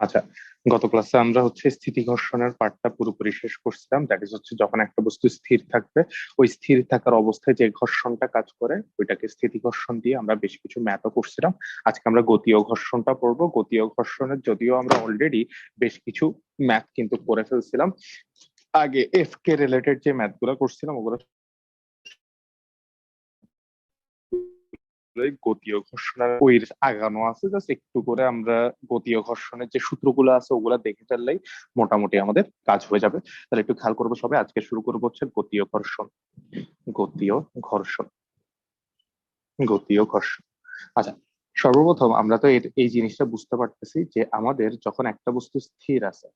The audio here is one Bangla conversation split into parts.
আচ্ছা, গত ক্লাসে আমরা স্থিতি ঘর্ষণের পার্টটা পুরোপুরি শেষ করছিলাম। দ্যাট ইজ যখন একটা বস্তু স্থির থাকবে, ওই স্থির থাকার অবস্থায় যে ঘর্ষণটা কাজ করে ওইটাকে স্থিতি ঘর্ষণ দিয়ে আমরা বেশ কিছু ম্যাথও করছিলাম। আজকে আমরা গতীয় ঘর্ষণটা পড়বো। গতীয় ঘর্ষণের যদিও আমরা অলরেডি বেশ কিছু ম্যাথ কিন্তু করে ফেলছিলাম আগে, এফ কে রিলেটেড যে ম্যাথ গুলো করছিলাম ওগুলো গতীয় ঘর্ষণের ওই আগানো আছে। জাস্ট একটু করে আমরা গতীয় ঘর্ষণের যে সূত্রগুলো আছে ওগুলা দেখে ফেললেই মোটামুটি আমাদের কাজ হয়ে যাবে। তাহলে একটু খেয়াল করবো সবাই। আজকে শুরু করবো গতীয় ঘর্ষণ। গতীয় ঘর্ষণ, গতীয় ঘর্ষণ। আচ্ছা, সর্বপ্রথম আমরা তো এই জিনিসটা বুঝতে পারতেছি যে আমাদের যখন একটা বস্তু স্থির আছে,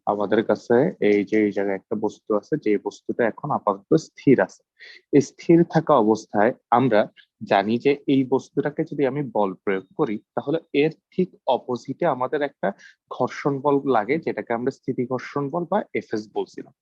আমাদের কাছে এই জায়গায় একটা বস্তু আছে, যে বস্তুটা এখন আপাতত স্থির আছে। এই স্থির থাকা অবস্থায় আমরা জানি যে এই বস্তুটাকে যদি আমি বল প্রয়োগ করি তাহলে এর ঠিক অপোজিটে আমাদের একটা ঘর্ষণ বল লাগে, যেটাকে আমরা স্থিতি ঘর্ষণ বল বা এফএস বলছিলাম।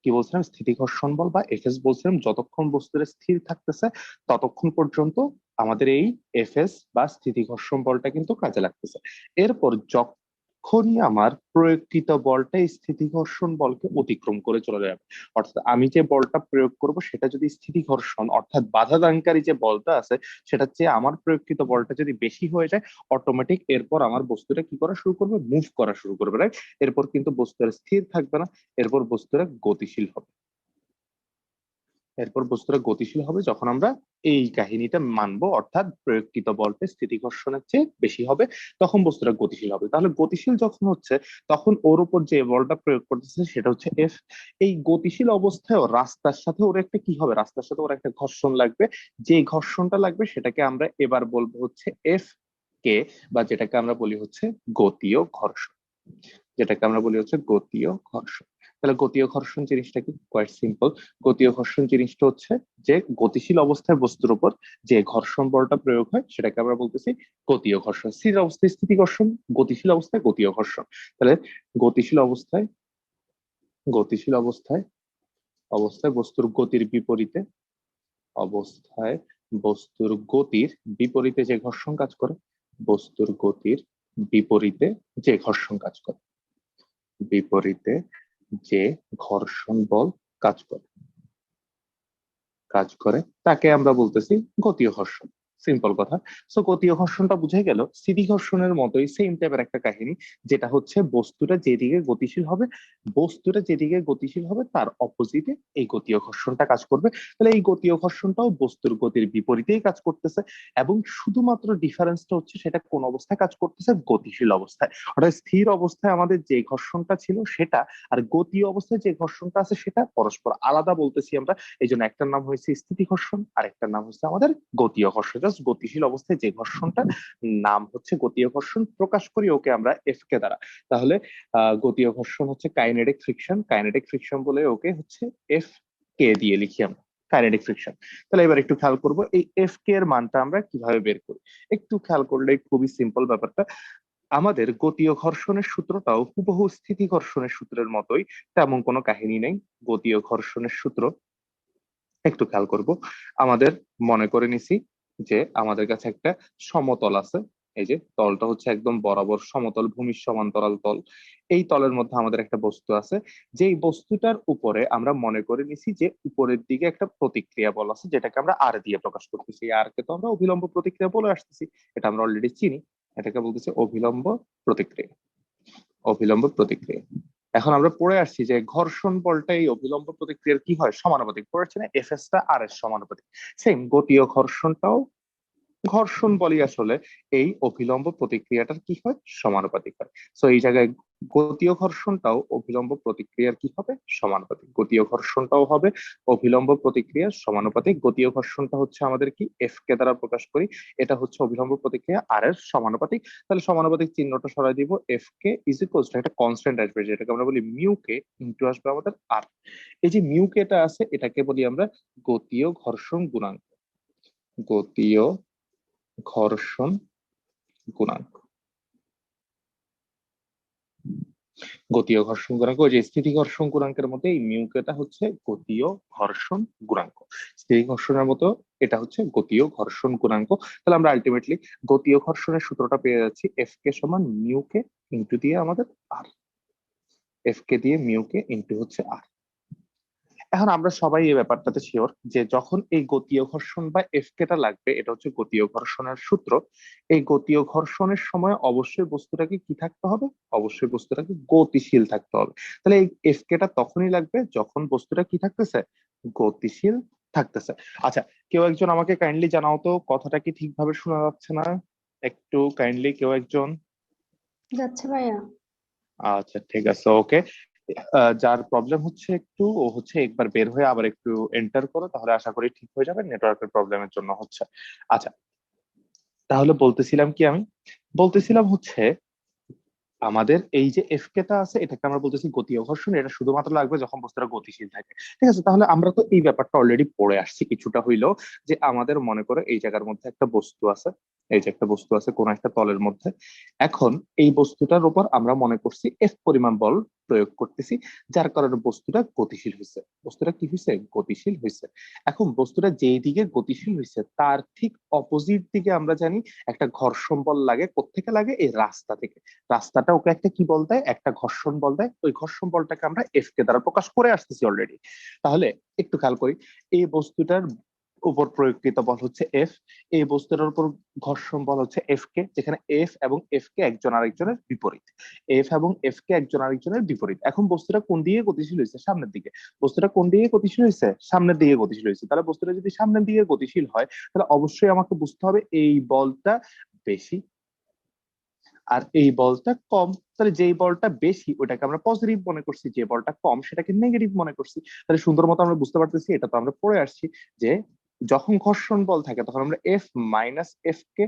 কি বলছিলাম? স্থিতি ঘর্ষণ বল বা এফএস বলছিলাম। যতক্ষণ বস্তুটা স্থির থাকতেছে ততক্ষণ পর্যন্ত আমাদের এই এফএস বা স্থিতি ঘর্ষণ বলটা কিন্তু কাজে লাগতেছে। এরপর যখনই আমার প্রয়োগকৃত বলটা এই স্থিতি ঘর্ষণ বলকে অতিক্রম করে চলে যাবে, অর্থাৎ আমি যে বলটা প্রয়োগ করব সেটা যদি স্থিতি ঘর্ষণ অর্থাৎ বাধা দানকারী যে বলটা আছে সেটার চেয়ে আমার প্রয়োগকৃত বলটা যদি বেশি হয়ে যায়, অটোমেটিক এরপর আমার বস্তুটা কি করা শুরু করবে? মুভ করা শুরু করবে, রাইট? এরপর কিন্তু বস্তুটা স্থির থাকবে না, এরপর বস্তুটা গতিশীল হবে। এরপর বস্তুটা গতিশীল হবে যখন আমরা এই কাহিনীটা মানবো, অর্থাৎ প্রয়োগকৃত বলটা স্থিতি ঘর্ষণের চেয়ে বেশি হবে, তখন বস্তুটা গতিশীল হবে। তাহলে গতিশীল যখন হচ্ছে তখন ওর উপর যে বলটা প্রয়োগ করতেছে সেটা হচ্ছে এফ। এই গতিশীল অবস্থায় রাস্তার সাথে ওর একটা কি হবে? রাস্তার সাথে ওর একটা ঘর্ষণ লাগবে। যে ঘর্ষণটা লাগবে সেটাকে আমরা এবার বলবো এফ কে, বা যেটাকে আমরা বলি গতীয় ঘর্ষণ। যেটাকে আমরা বলি গতীয় ঘর্ষণ। তাহলে গতীয় ঘর্ষণ জিনিসটা কি? Quite simple. গতীয় ঘর্ষণ জিনিসটা হচ্ছে যে গতিশীল অবস্থায় বস্তুর উপর যে ঘর্ষণ বলটা প্রয়োগ হয় সেটাকে আমরা বলতেছি গতীয় ঘর্ষণ। স্থির অবস্থায় স্থিতি ঘর্ষণ, গতিশীল অবস্থায় গতীয় ঘর্ষণ। তাহলে গতিশীল অবস্থায়, গতিশীল অবস্থায় অবস্থায় বস্তুর গতির বিপরীতে, অবস্থায় বস্তুর গতির বিপরীতে যে ঘর্ষণ কাজ করে, বস্তুর গতির বিপরীতে যে ঘর্ষণ কাজ করে, বিপরীতে যে ঘর্ষণ বল কাজ করে, তাকে আমরা বলতেছি গতীয় ঘর্ষণ। সিম্পল কথা। সো গতীয় ঘর্ষণটা বুঝে গেল। স্থিতি ঘর্ষণের মতোই সেম টাইপের একটা কাহিনী, যেটা বস্তুটা যেদিকে গতিশীল হবে, বস্তুটা যেদিকে গতিশীল হবে তার অপোজিটে এই গতীয় ঘর্ষণটা কাজ করবে। তাহলে এই গতীয় ঘর্ষণটাও বস্তুর গতির বিপরীতেই কাজ করতেছে, এবং শুধুমাত্র ডিফারেন্সটা হচ্ছে সেটা কোন অবস্থায় কাজ করতেছে? গতিশীল অবস্থায়। অর্থাৎ স্থির অবস্থায় আমাদের যে ঘর্ষণটা ছিল সেটা, আর গতীয় অবস্থায় যে ঘর্ষণটা আছে সেটা পরস্পর আলাদা বলতেছি আমরা। এই জন্য একটার নাম হয়েছে স্থিতি ঘর্ষণ আর একটার নাম হচ্ছে আমাদের গতীয় ঘর্ষণ। জাস্ট গতিশীল অবস্থায় যে ঘর্ষণটা নাম গতীয় ঘর্ষণ, প্রকাশ করি ওকে আমরা এফ কে দ্বারা। তাহলে গতীয় ঘর্ষণ কাইনেটিক ফ্রিকশন, কাইনেটিক ফ্রিকশন বলে ওকে এফ কে দিয়ে লিখি আমরা, কাইনেটিক ফ্রিকশন। তাহলে এবার একটু খেয়াল করবো এই এফ কে এর মানটা আমরা কিভাবে বের করি। একটু খেয়াল করলে খুবই সিম্পল ব্যাপারটা। আমাদের গতীয় ঘর্ষণের সূত্রটাও হুবহু স্থিতি ঘর্ষণের সূত্রের মতোই, তেমন কোনো কাহিনী নেই। গতীয় ঘর্ষণের সূত্র একটু খেয়াল করব। আমাদের মনে করে নিছি যে আমাদের কাছে একটা সমতল আছে। এই যে তলটা একদম বরাবর সমতল, ভূমির সমান্তরাল তল। এই তলের মধ্যে আমাদের একটা বস্তু আছে, যেই বস্তুটার উপরে আমরা মনে করে নিছি যে উপরের দিকে একটা প্রতিক্রিয়া বল আছে, যেটাকে আমরা আর দিয়ে প্রকাশ করতেছি। আর কে তো আমরা অভিলম্ব প্রতিক্রিয়া বলে আসতেছি, এটা আমরা অলরেডি চিনি। এটাকে বলতেছে অভিলম্ব প্রতিক্রিয়া, অভিলম্ব প্রতিক্রিয়া। এখন আমরা পড়ে আসছি যে ঘর্ষণ বলটা এই অভিলম্ব প্রতিক্রিয়ার কি হয়? সমানুপাতিক। পড়েছি না? এফএস টা আর এর সমানুপাতিক। সেম গতীয় ঘর্ষণটাও ঘর্ষণ বলি আসলে এই অভিলম্ব প্রতিক্রিয়াটার কি হয়? সমানুপাতিক হয়। সো এই জায়গায় গতীয় ঘর্ষণটাও অভিলম্ব প্রতিক্রিয়ার কি হবে? সমানুপাতিক। গতীয় ঘর্ষণটাও হবে অভিলম্ব প্রতিক্রিয়ার সমানুপাতিক। গতীয় ঘর্ষণটা আমাদের কি? এফ কে দ্বারা প্রকাশ করি। এটা অভিলম্ব প্রতিক্রিয়া আর এর সমানুপাতিক। তাহলে সমানুপাতিক চিহ্নটা সরাই দিব। F K is equals two একটা কনস্ট্যান্ট আসবে, যেটাকে আমরা বলি মিউ কে, ইনটু আসবে আমাদের আর। এই যে মিউ কেটা আছে এটাকে বলি আমরা গতীয় ঘর্ষণ গুণাঙ্ক, গতীয় ঘর্ষণ গুণাঙ্ক। গতীয় ঘর্ষণ গুণাঙ্ক, ওই যে স্থিতি ঘর্ষণ গুণাঙ্কের মধ্যে এই মিউকেটা হচ্ছে গতীয় ঘর্ষণ গুণাঙ্ক, স্থিতি ঘর্ষণের মতো এটা হচ্ছে গতীয় ঘর্ষণ গুণাঙ্ক। তাহলে আমরা আলটিমেটলি গতীয় ঘর্ষণের সূত্রটা পেয়ে যাচ্ছি এফ কে সমান মিউ কে ইন্টু দিয়ে আমাদের আর, এফ কে দিয়ে মিউ কে ইন্টু হচ্ছে আর। এখন আমরা সবাই এই ব্যাপারটাতে শিওর যে যখন এই গতীয় ঘর্ষণ বা এফ কেটা লাগবে, এটা হচ্ছে গতীয় ঘর্ষণের সূত্র। এই গতীয় ঘর্ষণের সময় অবশ্যই বস্তুটাকে কি থাকতে হবে, অবশ্যই বস্তুটাকে গতিশীল থাকতে হবে। তাহলে এই এফ কেটা তখনই লাগবে যখন বস্তুটা কি থাকতেছে, গতিশীল থাকতেছে। আচ্ছা, কেউ একজন আমাকে কাইন্ডলি জানাও তো কথাটা কি ঠিকভাবে শোনা যাচ্ছে না, একটু কাইন্ডলি কেউ একজন। যাচ্ছে ভাইয়া। আচ্ছা ঠিক আছে, ওকে। যার প্রবলেম হচ্ছে একটু, ও হচ্ছে একবার বের হয়ে আবার একটু এন্টার করো, তাহলে আশা করি ঠিক হয়ে যাবে, নেটওয়ার্কের প্রবলেমের জন্য হচ্ছে। আচ্ছা, তাহলে বলতেছিলাম কি, আমি বলতেছিলাম হচ্ছে আমাদের এই যে এফ কেটা আছে এটাকে আমরা বলতেছি গতীয় ঘর্ষণ, এটা শুধুমাত্র লাগবে যখন বস্তুটা গতিশীল থাকে। ঠিক আছে, তাহলে আমরা তো এই ব্যাপারটা অলরেডি পড়ে আসছি কিছুটা হইলেও, যে আমাদের মনে করে এই জায়গার মধ্যে একটা বস্তু আছে, এই যে একটা বস্তু আছে কোন একটা তলের মধ্যে। এখন এই বস্তুটার উপর আমরা মনে করছি এফ পরিমাণ বল প্রয়োগ করতেছি, যার কারণে বস্তুটা গতিশীল হয়েছে। বস্তুটা কি হয়েছে, গতিশীল হয়েছে। এখন বস্তুটা যেই দিকে গতিশীল হয়েছে তার ঠিক অপোজিট দিকে আমরা জানি একটা ঘর্ষণ বল লাগে। কোত্থেকে লাগে, এই রাস্তা থেকে। রাস্তাটা ওকে একটা কি বল দেয়, একটা ঘর্ষণ বল দেয়। ওই ঘর্ষণ বলটাকে আমরা এফ কে দ্বারা প্রকাশ করে আসতেছি অলরেডি। তাহলে একটু খেয়াল করি, এই বস্তুটার উপর প্রয়োগকৃত বল হচ্ছে এফ, এই বস্তুটার উপর ঘর্ষণ বল হচ্ছে এফ কে, যেখানে এফ এবং এফ কে একজন আরেকজনের বিপরীত। এফ এবং এফ কে একজন আরেকজনের বিপরীত। এখন বস্তুটা কোন দিকে গতিশীল হয়েছে, সামনের দিকে। বস্তুটা কোন দিকে গতিশীল হয়েছে, সামনের দিকে গতিশীল হয়েছে। তাহলে বস্তুটা যদি সামনের দিকে গতিশীল হয়, তাহলে অবশ্যই আমাকে বুঝতে হবে এই বলটা বেশি আর এই বলটা কম। তাহলে যেই বলটা বেশি ওটাকে আমরা পজিটিভ মনে করছি, যে বলটা কম সেটাকে নেগেটিভ মনে করছি। তাহলে সুন্দর মতো আমরা বুঝতে পারতেছি, এটা তো আমরা পড়ে আসছি যে যখন ঘর্ষণ বল থাকে তখন আমরা এফ মাইনাস এফ কে,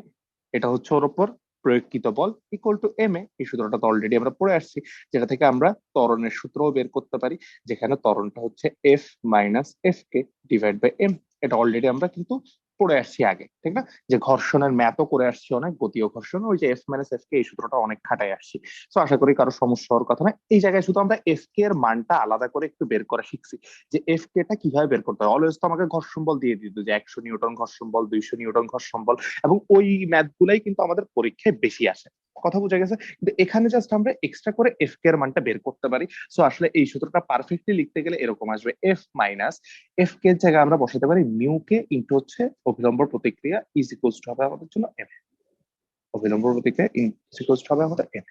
এটা হচ্ছে ওর উপর প্রয়োগকৃত বল ইকুয়াল টু এম এ। এই সূত্রটা তো অলরেডি আমরা পড়ে আসছি, যেটা থেকে আমরা ত্বরণের সূত্রও বের করতে পারি, যেখানে ত্বরণটা হচ্ছে F minus F K divide by M. এটা অলরেডি আমরা কিন্তু পড়ে আসছি আগে, ঠিক না? যে ঘর্ষণের ম্যাথও করে আসছি অনেক, গতীয় ঘর্ষণ, ওই যে এফ মাইনাস এফ কে, এই সূত্রটা অনেক খাটাই আসছি। তো আশা করি কারো সমস্যা হওয়ার কথা না। এই জায়গায় শুধু আমরা এফ কে এর মানটা আলাদা করে একটু বের করা শিখছি, যে এফ কে টা কিভাবে বের করতে হয়। অলওয়েজ তো আমাকে ঘর্ষণ বল দিয়ে দিত, যে 100 নিউটন ঘর্ষণ বল, 200 নিউটন ঘর্ষণ বল, এবং ওই ম্যাথ গুলাই কিন্তু আমাদের পরীক্ষায় বেশি আসে। কথা বোঝা গেছে? কিন্তু এখানে জাস্ট আমরা এক্সট্রা করে এফ কে এর মানটা বের করতে পারি। সো আসলে এই সূত্রটা পারফেক্টলি লিখতে গেলে এরকম আসবে, এফ মাইনাস এফ কে এর জায়গায় আমরা বসাতে পারি মিউ কে ইনটু হচ্ছে অভিলম্ব প্রতিক্রিয়া ইজ ইকুয়ালস টু হবে আমাদের জন্য এম। অভিলম্ব প্রতিক্রিয়া ইজ ইকুয়ালস টু হবে আমাদের এম।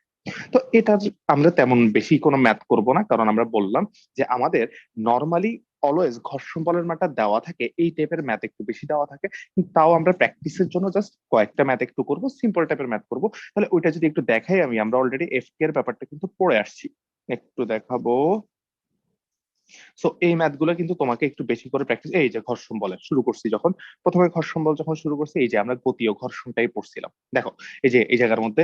তো এটা আমরা তেমন বেশি কোনো ম্যাথ করব না, কারণ আমরা বললাম যে আমাদের নর্মালি অলওয়েজ ঘর্ষণ বলের মানটা দেওয়া থাকে, এই টাইপের ম্যাথ একটু বেশি দেওয়া থাকে। কিন্তু তাও আমরা প্র্যাকটিসের জন্য জাস্ট কয়েকটা ম্যাথ একটু করব, সিম্পল টাইপের ম্যাথ করব। তাহলে ওইটা যদি একটু দেখাই, আমরা অলরেডি এফ কে এর ব্যাপারটা কিন্তু পড়ে আসছি, একটু দেখাবো। সো এই ম্যাথ গুলো কিন্তু তোমাকে একটু বেশি করে প্র্যাকটিস, এই যে ঘর্ষণ বলে শুরু করছি যখন, প্রথমে ঘর্ষণ বল যখন শুরু করছি, এই যে আমরা গতীয় ঘর্ষণটাই পড়ছিলাম। দেখো এই যে এই জায়গার মধ্যে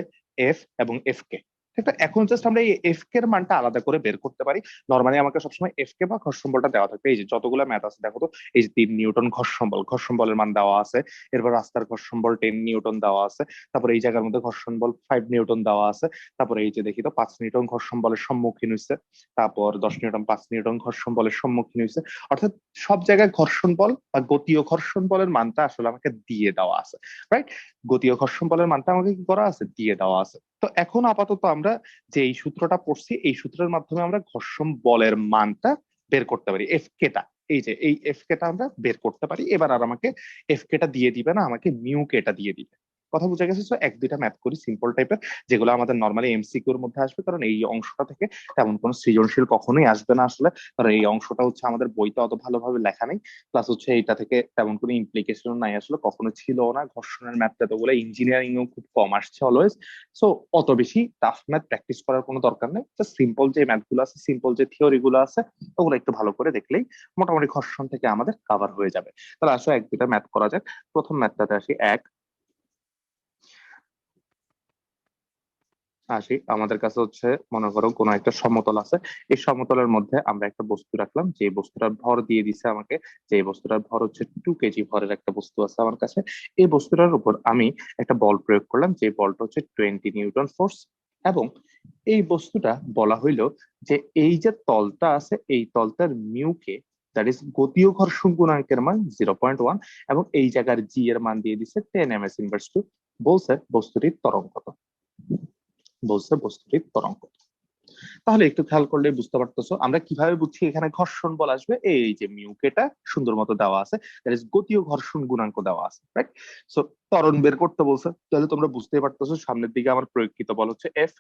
এফ এবং এফ কে, ঠিক আছে? এখন জাস্ট আমরা এই এফ কে এর মানটা আলাদা করে বের করতে পারি। নর্মালি আমাকে সবসময় এফ কে বা ঘর্ষণ বলটা দেওয়া থাকবে। এই যে যতগুলো ম্যাথ আছে দেখো তো, এই যে 3 নিউটন ঘর্ষণ বল, ঘর্ষণ বলের মান দেওয়া আছে। এরপর রাস্তার ঘর্ষণ বল 10 নিউটন দেওয়া আছে। তারপরে এই জায়গার মধ্যে ঘর্ষণ বল 5 নিউটন দেওয়া আছে। তারপরে এই যে দেখি তো 5 নিউটন ঘর্ষণ বলের সম্মুখীন হয়েছে। তারপর 10 নিউটন 5 নিউটন ঘর্ষণ বলের সম্মুখীন হয়েছে। অর্থাৎ সব জায়গায় ঘর্ষণ বল বা গতীয় ঘর্ষণ বলের মানটা আসলে আমাকে দিয়ে দেওয়া আছে, রাইট? গতীয় ঘর্ষণ বলের মানটা আমাকে কি করা আছে, দিয়ে দেওয়া আছে। তো এখন আপাতত আমরা যে এই সূত্রটা পড়ছি, এই সূত্রের মাধ্যমে আমরা ঘর্ষণ বলের মানটা বের করতে পারি, এফ কেটা। এই যে এই এফ কেটা আমরা বের করতে পারি। এবার আর আমাকে এফ কেটা দিয়ে দিবে না, আমাকে মিউ কেটা দিয়ে দিবে। কথা বোঝা গেছে? তো এক দুইটা ম্যাথ করি সিম্পল টাইপের, যেগুলো আমাদের নর্মালি এমসিকিউর মধ্যে আসবে, কারণ এই অংশটা থেকে তেমন কোনো সৃজনশীল কখনোই আসবে না আসলে। কারণ এই অংশটা হচ্ছে আমাদের বইতে অত ভালোভাবে লেখা নেই, প্লাস হচ্ছে এইটা থেকে তেমন কোনো ইমপ্লিকেশন নাই আসলে, কখনো ছিল না। ঘর্ষণের ম্যাথটা তো বলে ইঞ্জিনিয়ারিং ও খুব কম আসছে অলওয়েজ। সো অত বেশি টাফ ম্যাথ প্র্যাকটিস করার কোনো দরকার নেই। জাস্ট সিম্পল যে ম্যাথ গুলো আছে, সিম্পল যে থিওরি গুলো আছে, ওগুলো একটু ভালো করে দেখলেই মোটামুটি ঘর্ষণ থেকে আমাদের কাভার হয়ে যাবে। তাহলে আসলে এক দুটা ম্যাথ করা যাক। প্রথম ম্যাথটাতে আসি, আমাদের কাছে হচ্ছে মনে করো কোনো একটা সমতল আছে। এই সমতলের মধ্যে আমরা একটা বস্তু রাখলাম, যে বস্তুটার ভর দিয়ে দিছে আমাকে, যে বস্তুটার ভর হচ্ছে 2 কেজি ভরের একটা বস্তু আছে আমার কাছে। এই বস্তুটার উপর আমি একটা বল প্রয়োগ করলাম, যে বলটা হচ্ছে 20 নিউটন ফোর্স। এবং এই বস্তুটা বলা হইলো যে এই যে তলটা আছে এই তলটার মিউকে দ্যাট ইজ গতীয় ঘর্ষণ গুণাঙ্কের মান 0.1 এবং এই জায়গার জি এর মান দিয়ে দিচ্ছে 10 ms ইনভার্স টু। বলছে বস্তুটির ত্বরণ কত, বলছে বস্তুটির ত্বরণ কত। তাহলে একটু খেয়াল করলে বুঝতে পারতেছো আমরা কিভাবে বুঝছি এখানে ঘর্ষণ বল আসবে। এই যে মিউকেটা সুন্দর মতো দেওয়া আছে, দ্যাট ইজ গতীয় ঘর্ষণ গুণাঙ্ক দেওয়া আছে, রাইট? সো ত্বরণ বের করতে বলছে, তাহলে তোমরা বুঝতেই পারতেছো সামনের দিকে আমার প্রয়োগকৃত বল হচ্ছে এফ,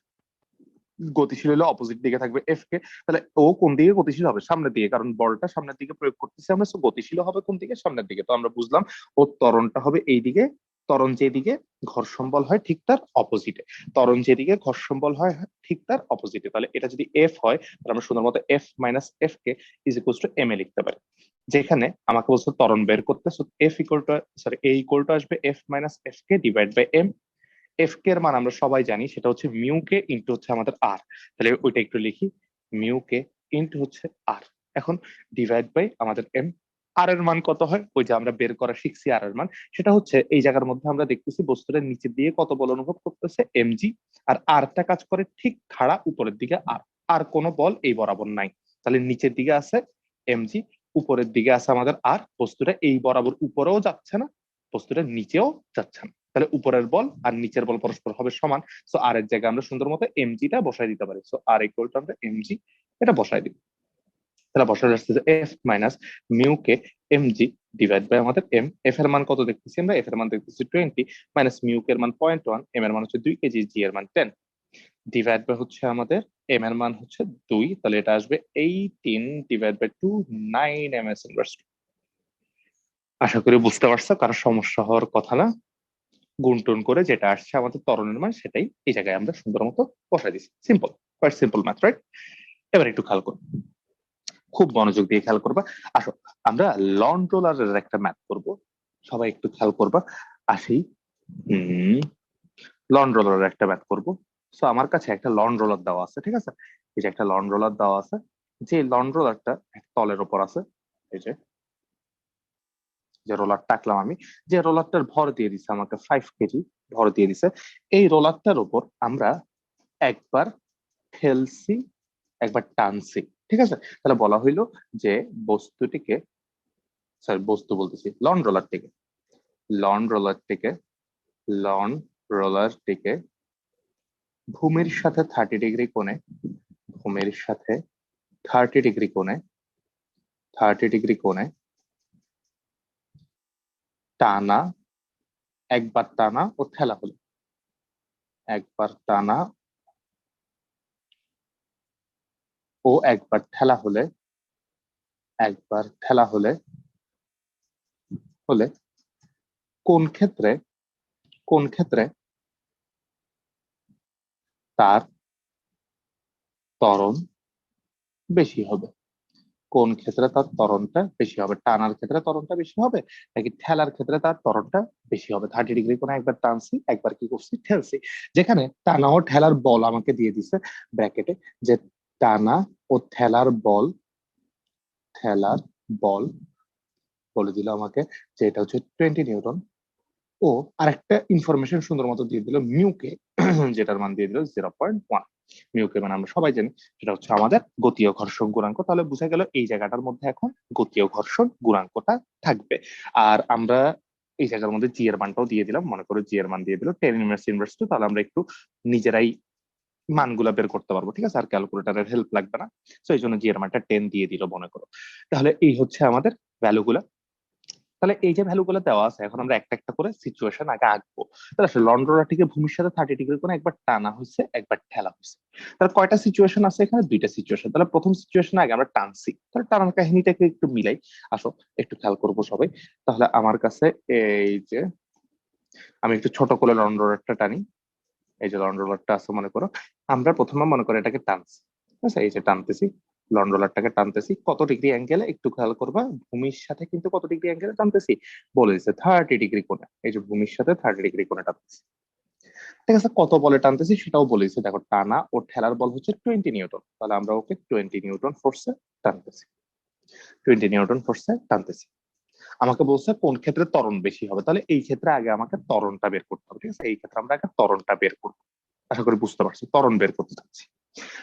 গতিশীল হলে অপোজিট দিকে থাকবে এফ কে, তাহলে ও কোন দিকে গতিশীল হবে, সামনের দিকে, কারণ বলটা সামনের দিকে প্রয়োগ করতেছি আমরা, সো গতিশীল হবে কোন দিকে, সামনের দিকে। তো আমরা বুঝলাম ও ত্বরণটা হবে এই দিকে, ত্বরণ যেদিকে ঘর্ষণ বল হয় ঠিক তার অপোজিটে, ত্বরণ যেদিকে ঘর্ষণ বল হয় ঠিক তার অপোজিটে। তাহলে এটা যদি এফ হয় তাহলে আমরা সুন্দর মতো F minus F K is equal to M A লিখতে পারি। যেখানে আমাকে বলছে ত্বরণ বের করতে, so F equal to sorry A equal to আসবে F minus F K divide by M. F K এর মান আমরা সবাই জানি সেটা হচ্ছে মিউ কে ইন্টু হচ্ছে আমাদের আর, তাহলে ওইটা একটু লিখি, মিউ কে ইন্টু হচ্ছে আর, এখন ডিভাইড বাই আমাদের এম। আর এর মান কত হয় ওই যে আমরা বের করা শিখছি, আর এর মান সেটা হচ্ছে এই জায়গার মধ্যে আমরা দেখতেছি বস্তুটা নিচের দিকে কত বল অনুভব করতেছে এমজি, আর আরটা কাজ করে ঠিক খাড়া উপরের দিকে আর, আর কোনো বল এই বরাবর নাই, তাহলে নিচের দিকে আছে এমজি, উপরের দিকে আছে আমাদের আর, বস্তুটা এই বরাবর উপরেও যাচ্ছে না, বস্তুটা নিচেও যাচ্ছে না, তাহলে উপরের বল আর নিচের বল পরস্পর হবে সমান। সো আর এর জায়গায় আমরা সুন্দর মতো এমজি টা বসাই দিতে পারি, সো আর ইকুয়াল টু আমরা এমজি এটা বসাই দিব। তাহলে বসাই যাচ্ছে F minus mu K MG divide by আমাদের এম। এফ এর মান কত দেখতেছি আমরা, এফ এর মান দেখতেছি 20 মাইনাস মিউ কে এর মান 0.1, এম এর মান হচ্ছে 2 কেজি, জি এর মান 10 ডিভাইড বাই হচ্ছে আমাদের এম এর মান হচ্ছে 2, তাহলে এটা আসবে 18 ডিভাইড বাই 2 9 ms ইনভার্স। আশা করি বুঝতে পারছো, কারো সমস্যা হওয়ার কথা না। গুণটুন করে যেটা আসছে আমাদের ত্বরণের মান সেটাই এই জায়গায় আমরা সুন্দর মতো বসাই দিচ্ছি। Simple, quite simple math, right? এবার একটু খেয়াল করো, খুব মনোযোগ দিয়ে খেয়াল করবা। আসো আমরা লন রোলারের একটা ম্যাথ করব, সবাই একটু খেয়াল করবা। আসি, লন রোলারের একটা ম্যাথ করব। সো আমার কাছে একটা লন রোলার দেওয়া আছে, ঠিক আছে? এই যে একটা লন রোলার দেওয়া আছে, যে লন রোলারটা তলের উপর আছে, এই যে যে রোলারটা আঁকলাম আমি, যে রোলারটার ভর দিয়ে দিছে আমাকে 5 কেজি ভর দিয়ে দিছে, এই রোলারটার উপর আমরা একবার ঠেলছি একবার টানছি, ঠিক আছে? তাহলে বলা হইলো যে বস্তুটিকে, সরি বস্তু বলতেছি, লন রোলারটিকে, লন রোলারটিকে লন রোলারটিকে ভূমির সাথে 30 ডিগ্রি কোণে, ভূমির সাথে 30 ডিগ্রি কোণে, 30 ডিগ্রি কোণে টানা, একবার টানা ও ঠেলা হলো, একবার টানা ও একবার ঠেলা হলে, একবার ঠেলা হলে হলে কোন ক্ষেত্রে, কোন ক্ষেত্রে তার ত্বরণ বেশি হবে, কোন ক্ষেত্রে তার ত্বরণটা বেশি হবে, টানার ক্ষেত্রে ত্বরণটা বেশি হবে নাকি ঠেলার ক্ষেত্রে তার ত্বরণটা বেশি হবে। 30 ডিগ্রি কোণে একবার টানছি একবার কি করছি ঠেলছি, যেখানে টানা ও ঠেলার বল আমাকে দিয়ে দিছে ব্র্যাকেটে, যে টানা ও ঠেলার বল, ঠেলার বল বলে দিল আমাকে যে এটা হচ্ছে 20 নিউটন। ও আরেকটা ইনফরমেশন সুন্দর মতো দিয়ে দিল মিউকে, যেটার মান দিয়ে দিল 0.1। মিউকে মানে আমরা সবাই জানি সেটা হচ্ছে আমাদের গতীয় ঘর্ষণ গুণাঙ্ক, তাহলে বোঝা গেল এই জায়গাটার মধ্যে এখন গতীয় ঘর্ষণ গুণাঙ্কটা থাকবে। আর আমরা এই জায়গার মধ্যে জি এর মানটাও দিয়ে দিলাম, মনে করো জি এর মান দিয়ে দিল 10 ইনভার্স টু, তাহলে আমরা একটু নিজেরাই মানগুলা বের করতে পারবো, ঠিক আছে? আর ক্যালকুলেটারের হেল্প লাগবে না। তো এই জন্য জি এর মানটা 10 দিয়ে দিল মনে করো। তাহলে এই হচ্ছে আমাদের ভ্যালুগুলা। তাহলে এই যে ভ্যালু গুলো দেওয়া আছে, এখন আমরা একটা একটা করে সিচুয়েশন আগে আঁকবো। তাহলে আসলে লন্ড্রোলাটিকে ভূমির সাথে 30 ডিগ্রি করে একবার টানা হয়েছে একবার ঠেলা হয়েছে, তাহলে কয়টা সিচুয়েশন আছে এখানে? দুইটা সিচুয়েশন। তাহলে প্রথম সিচুয়েশন আগে আমরা টানছি, তাহলে টানার কাহিনীটাকে একটু মিলাই। আসো একটু খেয়াল করবো সবাই। তাহলে আমার কাছে এই যে আমি একটু ছোট করে লন্ড্রোলারটা টানি, এই যে লন্ড্রোলারটা আছে মনে করো, আমরা প্রথমে মনে করো এটাকে টানছি, ঠিক আছে? এই যে টানতেছি, লন্ড্রোলারটাকে টানতেছি কত ডিগ্রি অ্যাঙ্গেলে একটু খেয়াল করবা, ভূমির সাথে কিন্তু কত ডিগ্রি অ্যাঙ্গেলে টানতেছি বলে দিচ্ছে 30 ডিগ্রি কোণে, এই যে ভূমির সাথে 30 ডিগ্রি কোণে টানতেছি, ঠিক আছে? কত বলে টানতেছি সেটাও বলে দিচ্ছে, দেখো টানা ও ঠেলার বল হচ্ছে 20 নিউটন, তাহলে আমরা ওকে 20 নিউটন ফোর্সে টানতেছি, 20 নিউটন ফোর্সে টানতেছি। আমাকে বলছে কোন ক্ষেত্রে ত্বরণ বেশি হবে, তাহলে এই ক্ষেত্রে আগে আমাকে ত্বরণটা বের করতে হবে, ঠিক আছে? এই ক্ষেত্রে আমরা আগে ত্বরণটা বের করবো। আশা করি বুঝতে পারছি, ত্বরণ বের করতে চাচ্ছি।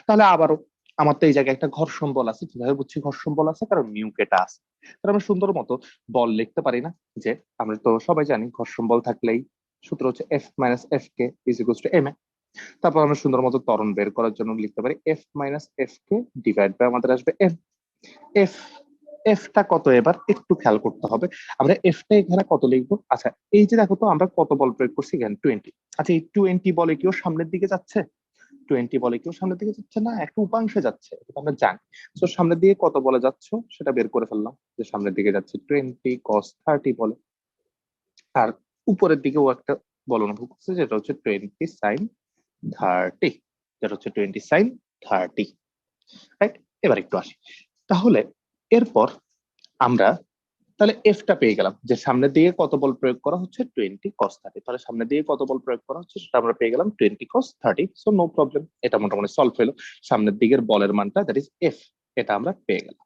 তাহলে আবারও আমার তো এই জায়গায় একটা ঘর্ষণ বল আছে। কিভাবে বুঝছি ঘর্ষণ বল আছে? কারণ মিউ কেটা আছে। তাহলে আমরা সুন্দর মতো বল লিখতে পারি না? যে আমরা তো সবাই জানি ঘর্ষণ বল থাকলেই সূত্র হচ্ছে F minus F K is equals to M A. তারপর আমরা সুন্দর মতো ত্বরণ বের করার জন্য লিখতে পারি F minus F K divide by আমাদের আসবে এম। এফ এফটা কত এবার একটু খেয়াল করতে হবে। আমরা এফটা এখানে কত লিখবো? আচ্ছা, এই যে দেখো তো আমরা কত বল প্রয়োগ করছি এখানে 20। আচ্ছা, এই 20 বলে কেউ সামনের দিকে যাচ্ছে? 20 বলে কেউ সামনের দিকে যাচ্ছে না, একটা উপাংশে যাচ্ছে, এটা তো আমরা জানি। তো সামনের দিকে কত বলে যাচ্ছ সেটা বের করে ফেললাম, যে সামনের দিকে যাচ্ছে 20 cos 30 বলে। আর উপরের দিকেও একটা বল অনুভব করছে, যেটা হচ্ছে 20 sin 30, যেটা হচ্ছে 20 sin 30, রাইট? এবার একটু আসি তাহলে। এরপর আমরা তাহলে এফটা পেয়ে গেলাম, যে সামনের দিকে কত বল প্রয়োগ করা হচ্ছে 20 cos 30। তাহলে সামনের দিকে কত বল প্রয়োগ করা হচ্ছে সেটা আমরা পেয়ে গেলাম 20 cos 30। সো নো প্রবলেম, এটা মোটামুটি সলভ হলো। সামনের দিকের বলের মানটা দ্যাট ইজ এফ, এটা আমরা পেয়ে গেলাম।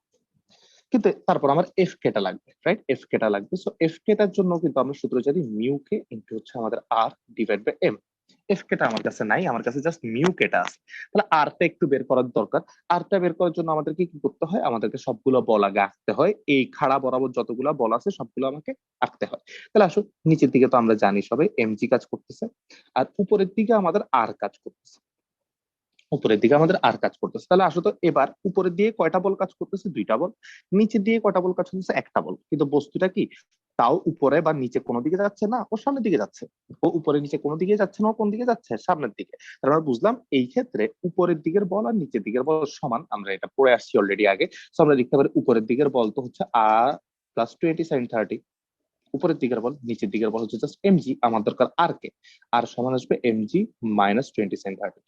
কিন্তু তারপর আমার এফ কেটা লাগবে, রাইট? এফ কেটা লাগবে। সো এফ কেটার জন্য কিন্তু আমরা সূত্র জানি মিউ কে ইনটু হচ্ছে আমাদের আর ডিভাইড বাই এম। এফ কেটা আমার কাছে নাই, আমার কাছে জাস্ট মিউ কেটা আছে। তাহলে আরটা একটু বের করার দরকার। আরটা বের করার জন্য আমাদেরকে কি করতে হয়? আমাদেরকে সবগুলো বল আগে আঁকতে হয়। এই খাড়া বরাবর যতগুলো বল আছে সবগুলো আমাকে আঁকতে হয়। তাহলে আসো, নিচের দিকে তো আমরা জানি সবাই এমজি কাজ করতেছে, আর উপরের দিকে আমাদের আর কাজ করতেছে। উপরের দিকে আমাদের আর কাজ করতেছে। তাহলে আসলে তো এবার উপরের দিয়ে কয়টা বল কাজ করতেছে? দুইটা বল। নিচের দিয়ে কয়টা বল কাজ করতেছে? একটা বল। কিন্তু বস্তুটা কি তাও উপরে বা নিচে কোনো দিকে যাচ্ছে না, ও সামনের দিকে যাচ্ছে। ও উপরে নিচে কোনো দিকে যাচ্ছে না, ও কোন দিকে যাচ্ছে? সামনের দিকে। তাহলে আমরা বুঝলাম এই ক্ষেত্রে উপরের দিকের বল আর নিচের দিকের বল সমান। আমরা এটা পড়ে আসছি অলরেডি আগে। তো আমরা লিখতে পারি উপরের দিকের বল তো হচ্ছে আর প্লাস 20 sin 30। উপরের দিকের বল, নিচের দিকের বল হচ্ছে জাস্ট এমজি। আমার দরকার আর কে, আর সমান আসবে এমজি মাইনাস 20 sin 30।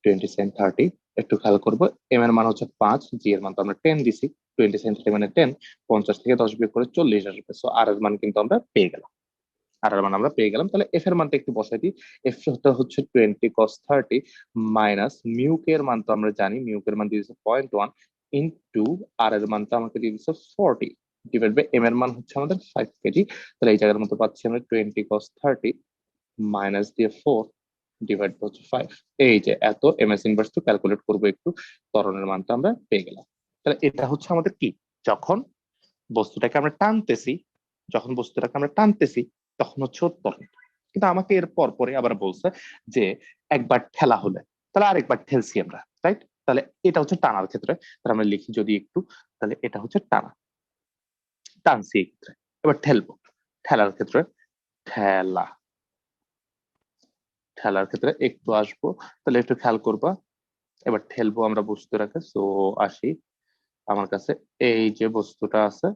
20 sin 30 একটু খেয়াল করবো, এম এর মান হচ্ছে 5, জি এর মান তো আমরা 10 দিছি। 20 sin 30 মানে 10, 50 থেকে 10 বিয়োগ করে 40 আসবে। সো আর এর মান কিন্তু আমরা পেয়ে গেলাম। আর এর মান আমরা পেয়ে গেলাম। তাহলে এফ এর মানটা একটু বসাই দিই। এফ হচ্ছে 20 cos 30 মাইনাস মিউ কে এর মান তো আমরা জানি, মিউ কে এর মান দিয়ে দিচ্ছে 0.1 ইনটু আর এর মানটা আমাকে দিয়ে দিচ্ছে 40 ডিভাইড বাই এম এর মান হচ্ছে আমাদের 5 কেজি। তাহলে এই জায়গার মতো পাচ্ছি আমরা 20 cos 30 মাইনাস দিয়ে 4 ডিভাইড হচ্ছে 5। এই যে এত এম এস ইনভার্স তো ক্যালকুলেট করবো একটু, ত্বরণের মানটা আমরা পেয়ে গেলাম। তাহলে এটা হচ্ছে আমাদের কি, যখন বস্তুটাকে আমরা টানতেছি, যখন বস্তুটাকে আমরা টানতেছি তখন হচ্ছে ওর ত্বরণ। কিন্তু আমাকে এর পর পরে আবার বলছে যে একবার ঠেলা হলে, তাহলে আরেকবার ঠেলছি আমরা, রাইট? তাহলে এটা হচ্ছে টানার ক্ষেত্রে। তাহলে আমরা লিখি যদি একটু, তাহলে এটা হচ্ছে টানা, টানছি এই ক্ষেত্রে। এবার ঠেলবো, ঠেলার ক্ষেত্রে ঠেলা, ঠেলার ক্ষেত্রে একটু আসবো, তাহলে একটু খেয়াল করবা। এবার ঠেলবো আমরা বস্তু রাখে। সো আসি আমার কাছে, এই যে বস্তুটা আছে,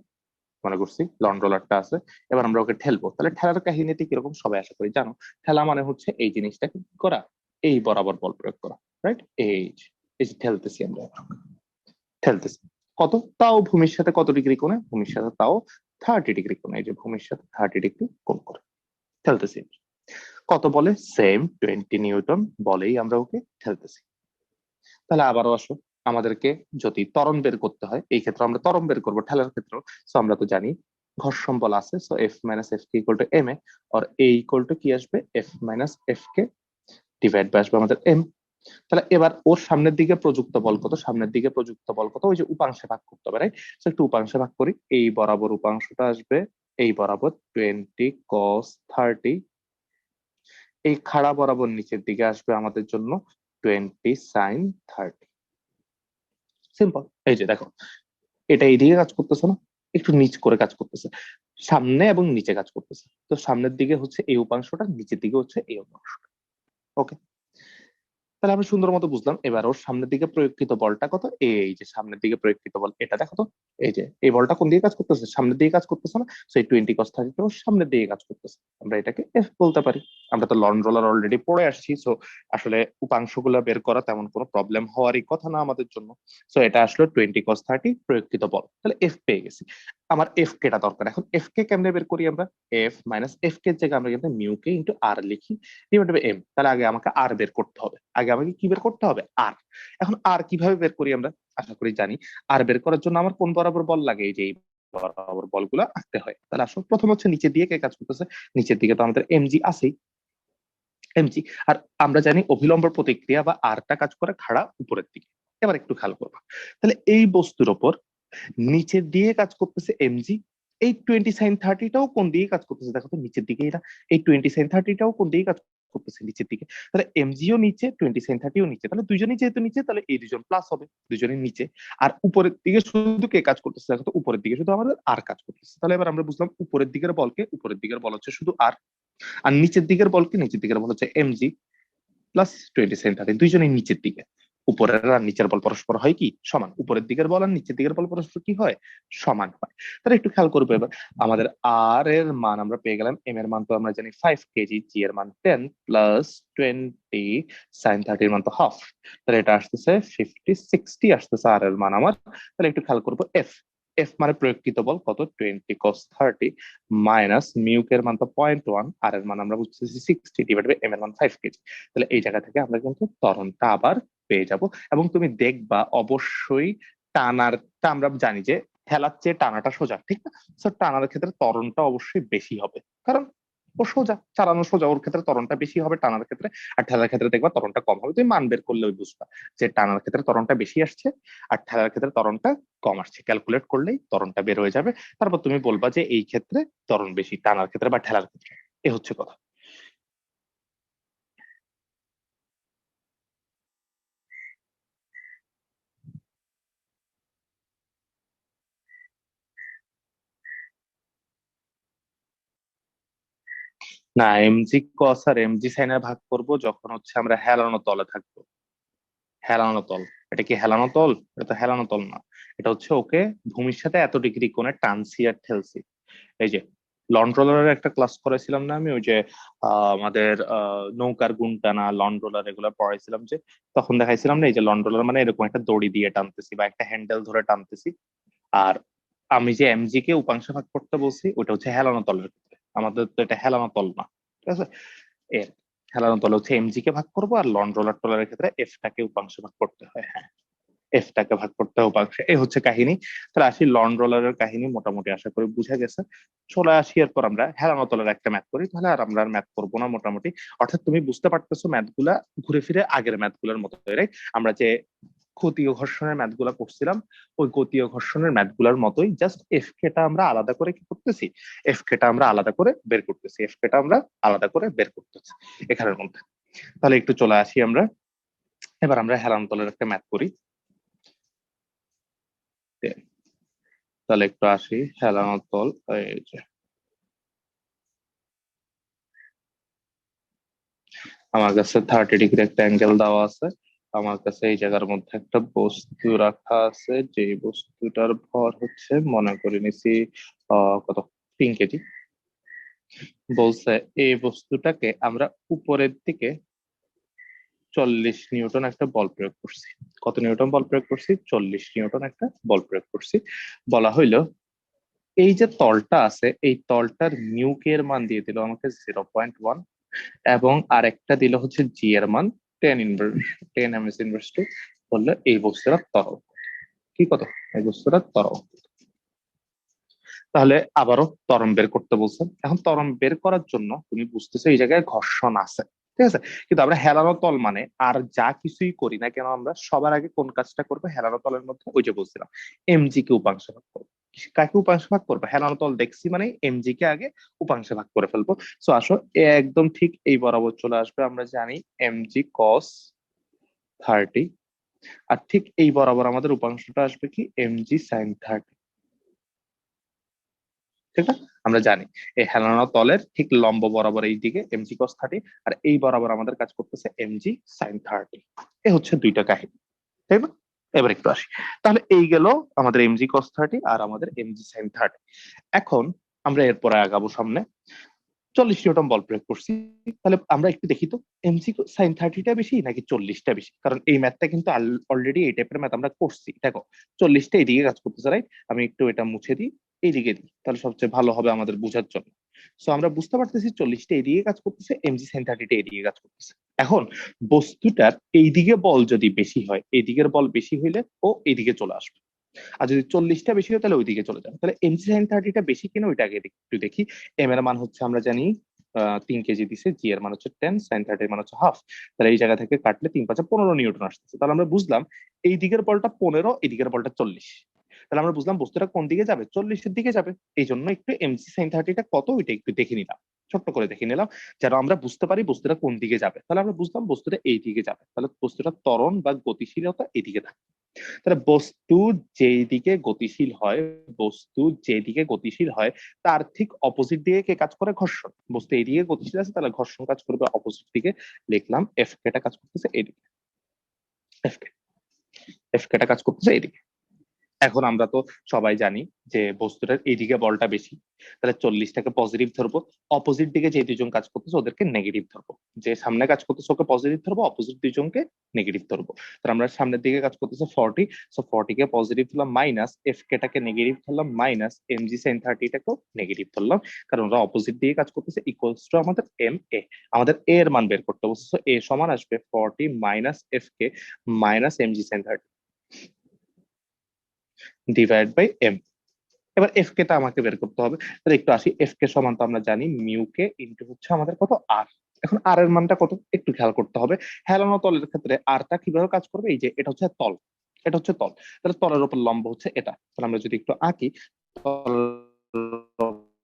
মনে করছি লন রোলারটা আছে, এবার আমরা ওকে ঠেলবো। তাহলে ঠেলার কাহিনীটি কিরকম সবাই আশা করি জানো। ঠেলা মানে হচ্ছে এই জিনিসটাকে কি করা, এই বরাবর বল প্রয়োগ করা, রাইট? এই যে ঠেলতেছি আমরা, ঠেলতেছি কত, তাও ভূমির সাথে কত ডিগ্রি কোণে? ভূমির সাথে তাও 30 ডিগ্রি কোণে। এই যে ভূমির সাথে 30 ডিগ্রি কোণ করে ঠেলতেছি। কত বলে? সেম 20 নিউটন বলেই আমরা ওকে ঠেলতেছি। তাহলে আবারও আসো, আমাদেরকে যদি ত্বরণ বের করতে হয়, এই ক্ষেত্রে আমরা ত্বরণ বের করবো ঠেলার ক্ষেত্রে। সো আমরা তো জানি ঘর্ষণ বল আছে, so F minus F K equal to M A, আর এ ইকুয়াল টু কি আসবে? F minus F K divide by আসবে আমাদের এম। তাহলে এবার ওর সামনের দিকে প্রযুক্ত বল কত? সামনের দিকে প্রযুক্ত বল কত? ওই যে উপাংশে ভাগ করতে হবে, রাইট? সো একটু উপাংশে ভাগ করি। এই বরাবর উপাংশটা আসবে এই বরাবর 20 cos 30, এই খাড়া বরাবর নিচের দিকে আসবে আমাদের জন্য 20 sin 30। সিম্পল। এই যে দেখো, এটা এইদিকে কাজ করতেছে না, একটু নিচ করে কাজ করতেছে, সামনে এবং নিচে কাজ করতেছে। তো সামনের দিকে হচ্ছে এই উপাংশটা, নিচের দিকে হচ্ছে এই উপাংশটা। ওকে, তাহলে আমি সুন্দর মতো বুঝলাম। এবার ওর সামনের দিকে প্রয়োগকৃত বলটা কত? এই যে সামনের দিকে প্রয়োগকৃত বল, এটা দেখো তো। এই যে এই বলটা কোন দিকে কাজ করতেছে? সামনের দিকে কাজ করতেছে না? সেই 20 cos 30 সামনের দিকে কাজ করতেছে, আমরা এটাকে এফ বলতে পারি। আমরা তো লন রোলার অলরেডি পড়ে আসছি, সো আসলে উপাংশগুলো বের করা তেমন কোনো প্রবলেম হওয়ারই কথা না আমাদের জন্য। সো এটা আসলে 20 cos 30 প্রয়োগকৃত বল। তাহলে এফ পেয়ে গেছি। আমার এফ কেটা দরকার। এখন এফ কে কেমনে বের করি আমরা? এফ মাইনাস এফ কে জায়গায় আমরা কিন্তু মিউ কে ইন্টু আর লিখি ডিভাইড বাই এম। তাহলে আগে আমাকে আর বের করতে হবে, আগে আমাকে কি বের করতে হবে? আর। এখন আর কিভাবে বের করি আমরা? আশা করি জানি। আর বের করার জন্য আমার কোন বরাবর বল লাগে? এই যে এই বরাবর বলগুলো আঁকতে হয়। তাহলে আসলে প্রথম হচ্ছে নিচের দিকে কে কাজ করতেছে? নিচের দিকে তো আমাদের এমজি আছেই। এমজি। আর আমরা জানি অভিলম্ব প্রতিক্রিয়া বা আরটা কাজ করে খাড়া উপরের দিকে। এবার একটু খেয়াল করবা, তাহলে এই বস্তুর ওপর নিচের দিয়ে কাজ করতেছে এমজি। এই 20 sin 30টাও কোন দিকে কাজ করতেছে দেখো তো, নিচের দিকে। এরা এই 20 sin 30টাও কোন দিকে কাজ করতেছে, নিচের দিকে। তাহলে এমজিও নিচে, 20 sin 30ও নিচে, তাহলে দুজনেই যেহেতু নিচে, তাহলে এই দুজন প্লাস হবে, দুজনেই নিচে। আর উপরের দিকে শুধু কে কাজ করতেছে দেখো তো, উপরের দিকে শুধু আমাদের আর কাজ করতেছে। তাহলে এবার আমরা বুঝলাম উপরের দিকের বলকে, উপরের দিকের বল হচ্ছে শুধু আর, আর নিচের দিকের বলকে, নিচের দিকের বল হচ্ছে এমজি প্লাস 20 sin 30, দুইজনেই নিচের দিকে। উপরের আর নিচের বল পরস্পর হয় কি সমান, উপরের দিকের বল আর নিচের দিকের বল পরস্পর কি হয়, সমান হয়। তাহলে একটু খেয়াল করবো এবার, আমাদের আর এর মান আমরা পেয়ে গেলাম, এম এর মান তো আমরা জানি 5 কেজি, জি এর মান 10 প্লাস 20 sin 30 এর মান তো হাফ, তাহলে এটা আসতেছে 50-60 আসতেছে আর এর মান আমার। তাহলে একটু খেয়াল করবো এফ, এফ মানে প্রয়োগকৃত বল কত, 20 cos 30 মাইনাস মিউকের মান তো 0.1, আর এর মান আমরা বুঝতেছি 60 ডিভাইড বাই এম এর মান 5 কেজি। তাহলে এই জায়গা থেকে আমরা কিন্তু ত্বরণটা আবার পেয়ে যাব। এবং তুমি দেখবা অবশ্যই টানারটা আমরা জানি যে ঠেলার চেয়ে টানাটা সোজা, ঠিক না? তো টানার ক্ষেত্রে ত্বরণটা অবশ্যই বেশি হবে, কারণ ও সোজা, চালানো সোজা, ওর ক্ষেত্রে ত্বরণটা বেশি হবে টানার ক্ষেত্রে। আর ঠেলার ক্ষেত্রে দেখবা ত্বরণটা কম হবে। তুমি মান বের করলে ওই বুঝবা যে টানার ক্ষেত্রে ত্বরণটা বেশি আসছে আর ঠেলার ক্ষেত্রে ত্বরণটা কম আসছে। ক্যালকুলেট করলেই ত্বরণটা বের হয়ে যাবে। তারপর তুমি বলবা যে এই ক্ষেত্রে ত্বরণ বেশি, টানার ক্ষেত্রে বা ঠেলার ক্ষেত্রে। এ হচ্ছে কথা। না, এমজি কস আর এমজি সাইনে ভাগ করব যখন হচ্ছে আমরা হেলানো তলে থাকবো। হেলানো তল, এটা কি হেলানো তল? এটা তো হেলানো তল না। এটা হচ্ছে ওকে ভূমির সাথে এত ডিগ্রি কোণে টানছি আর ঠেলছি। এই যে লন রোলারের একটা ক্লাস করেছিলাম না আমি, ওই যে আমাদের নৌকার গুণ টানা, লন রোলার এগুলো পড়াইছিলাম যে, তখন দেখাইছিলাম না এই যে লন রোলার মানে এরকম একটা দড়ি দিয়ে টানতেছি বা একটা হ্যান্ডেল ধরে টানতেছি। আর আমি যে এমজি কে উপাংশ ভাগ করতে বলছি ওটা হচ্ছে হেলানো তলের ক্ষেত্রে, আমাদের তো এটা হেলানো তল না, ঠিক আছে? এর হেলানো তলে হচ্ছে এমজি কে ভাগ করবো, আর লন রোলার টলারের ক্ষেত্রে এফ টাকে উপাংশ ভাগ করতে হয়। হ্যাঁ, এফ টাকে ভাগ করতে হয় উপাংশে। এই হচ্ছে কাহিনী। তাহলে আসি লন রোলারের কাহিনী, মোটামুটি আশা করি বুঝা গেছে। চলে আসি এরপর আমরা হেলানো তলের একটা ম্যাথ করি, তাহলে আর আমরা ম্যাথ করবো না মোটামুটি। অর্থাৎ তুমি বুঝতে পারতেছো ম্যাথ গুলা ঘুরে ফিরে আগের ম্যাথ গুলোর মতো, রাইট? আমরা যে গতীয় ঘর্ষণের ম্যাথ গুলা করছিলাম, ওই গতীয় ঘর্ষণের ম্যাথ গুলার মতোই, জাস্ট এফ কেটা আমরা আলাদা করে কি করতেছি, এফ কেটা আমরা আলাদা করে বের করতেছি, এফ কেটা আমরা আলাদা করে বের করতেছি এখানের মধ্যে। তাহলে একটু চলে আসি আমরা, এবার আমরা হেলানো তলের একটা ম্যাথ করি। তাহলে একটু আসি হেলানো তল, এই যে আমার কাছে 30 ডিগ্রি একটা অ্যাঙ্গেল দেওয়া আছে। আমার কাছে এই জায়গার মধ্যে একটা বস্তু রাখা আছে, যে বস্তুটার ভর হচ্ছে মনে করে নিছি কত, 3 কেজি। বলছে এই বস্তুটাকে আমরা উপরের দিকে 40 নিউটন একটা বল প্রয়োগ করছি। কত নিউটন বল প্রয়োগ করছি? 40 নিউটন একটা বল প্রয়োগ করছি। বলা হইলো এই যে তলটা আছে, এই তলটার মিউকে এর মান দিয়ে দিল আমাকে 0.1, এবং আরেকটা দিল হচ্ছে জি এর মান 10 এম এস ইনভার্স 2। বললো এই বস্তুটা ত্বরণ কি, কত, এই বস্তুটা ত্বরণ। তাহলে আবারও ত্বরণ বের করতে বলছেন। এখন ত্বরণ বের করার জন্য তুমি বুঝতেছো এই জায়গায় ঘর্ষণ আছে, ঠিক আছে? কিন্তু আমরা হেলানো তল মানে আর যা কিছুই করি না কেন, আমরা সবার আগে কোন কাজটা করবো হেলানো তলের মধ্যে, ওই যে বলছিলাম এমজি কে উপাংশ ভাগ করবো। কাকে উপাংশ ভাগ করবো? হেলানো তল দেখছি মানে এমজি কে আগে উপাংশে ভাগ করে ফেলবো। সো আসো একদম ঠিক এই বরাবর চলে আসবে, আমরা জানি এমজি কস 30, আর ঠিক এই বরাবর আমাদের উপাংশটা আসবে কি, এমজি সাইন 30, ঠিক না? আমরা জানি এই হেলানো তলের ঠিক লম্ব বরাবর এই দিকে এমজি কস 30, আর এই বরাবর আমাদের কাজ করতেছে এমজি সাইন 30। এ হচ্ছে দুইটা কাহিনী, তাই না? এবার একটু আসি, তাহলে এই গেল আমাদের এমজি কস 30 আর আমাদের এমজি সাইন 30। এখন আমরা এরপরে আগাবো সামনে। 40 নিউটন বল প্রয়োগ করছি, তাহলে আমরা একটু দেখি তো এমজি সাইন 30টা বেশি নাকি 40টা বেশি, কারণ এই ম্যাথটা কিন্তু অলরেডি এই টাইপের ম্যাথ আমরা করছি। দেখো 40টা এইদিকে কাজ করতেছে, রাইট? আমি একটু এটা মুছে দিই, এইদিকে দিই, তাহলে সবচেয়ে ভালো হবে আমাদের বোঝার জন্য। সো আমরা বুঝতে পারতেছি 40টা এইদিকে কাজ করতেছে, এমজি সাইন 30টা এইদিকে কাজ করতেছে। এখন বস্তুটার এইদিকে বল যদি বেশি হয়, এইদিকের বল বেশি হইলে ও এইদিকে চলে আসবে, আর যদি 40টা বেশি হয় তাহলে ওইদিকে চলে যাবে। তাহলে এমজি সাইন 30টা বেশি কিনা ওইটা আগে একটু দেখি। এম এর মান হচ্ছে আমরা জানি 3 কেজি দিছে, জি এর মান হচ্ছে 10, sin 30 এর মান হচ্ছে হাফ। তাহলে এই জায়গা থেকে কাটলে 3 × 5 = 15 নিউটন আসতেছে। তাহলে আমরা বুঝলাম এই দিকের বলটা 15, এই দিকের বলটা 40। তাহলে আমরা বুঝলাম বস্তুটা কোন দিকে যাবে, 40 এর দিকে যাবে। এই জন্য একটু এমজি sin 30 টা কত ওইটা একটু দেখে নিলাম, ছোট্ট করে দেখে নিলাম, যেন আমরা বুঝতে পারি বস্তুটা কোন দিকে যাবে। তাহলে আমরা বুঝলাম বস্তুটা এই দিকে যাবে, তাহলে বস্তুটা ত্বরণ বা গতিশীলতা এইদিকে থাকে। তাহলে বস্তু যেই দিকে গতিশীল হয়, বস্তু যেদিকে গতিশীল হয় তার ঠিক অপোজিট দিকে কে কাজ করে, ঘর্ষণ। বস্তু এইদিকে গতিশীল আছে, তাহলে ঘর্ষণ কাজ করবে অপোজিট দিকে। লিখলাম এফ কে টা কাজ করতেছে এইদিকে, এফ কে, এফ কে টা কাজ করতেছে এইদিকে। এখন আমরা তো সবাই জানি যে বস্তুটার এইদিকে বলটা বেশি, তাহলে 40টাকে পজিটিভ ধরবো, অপোজিট দিকে যে দুজন কাজ করতেছে ওদেরকে নেগেটিভ ধরবো। যে সামনে কাজ করতেছে ওকে পজিটিভ ধরবো, অপোজিট দুজনকে নেগেটিভ ধরবো। তাহলে আমরা সামনের দিকে কাজ করতেছে 40, সো 40 কে পজিটিভ ধরলাম, মাইনাস এফ কে টাকে নেগেটিভ ধরলাম, মাইনাস এমজি sin 30 টাকেও নেগেটিভ ধরলাম, কারণ ওরা অপোজিট দিকে কাজ করতেছে। ইকুয়ালস টু আমাদের এম এ, আমাদের এ এর মান বের করতে হবে। সো এ সমান আসবে 40 minus F K minus MG sin 30 divide by M. এবার এফ কে টা আমাকে বের করতে হবে। তাহলে একটু আসি, এফ কে সমান তো আমরা জানি মিউ কে ইনটু হচ্ছে আমাদের কত, আর। এখন আর এর মানটা কত একটু খেয়াল করতে হবে। হেলানো তলের ক্ষেত্রে আর টা কিভাবে কাজ করবে, এই যে এটা হচ্ছে তল, এটা হচ্ছে তল, তাহলে তলের উপর লম্ব হচ্ছে এটা। তাহলে আমরা যদি একটু আঁকি, তলের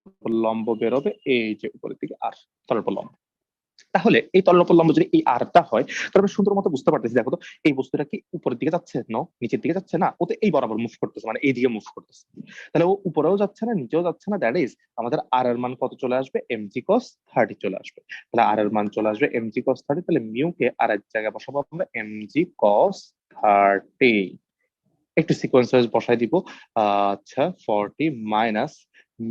উপর লম্ব বেরোবে এই যে উপরের দিকে আর, তলের উপর লম্ব। তাহলে এই তলের উপর লম্ব যদি এই আরটা হয়, তাহলে সুন্দর মতো বুঝতে পারতেছি। দেখো তো এই বস্তুটা কি উপরের দিকে যাচ্ছে, নো নিচের দিকে যাচ্ছে, না ও তো এই বরাবর মুভ করতেছে, মানে এই দিকে মুভ করতেছে। তাহলে ও উপরেও যাচ্ছে না নিচেও যাচ্ছে না, দ্যাট ইজ আমাদের আর এর মান কত চলে আসবে, mg cos 30 চলে আসবে। তাহলে আর এর মান চলে আসবে mg cos 30, তাহলে মিউ কে আর এর জায়গায় বসাবো আমরা mg cos 30। একটু সিকোয়েন্স ওয়াইজ বসাই দিব। আচ্ছা 40 মাইনাস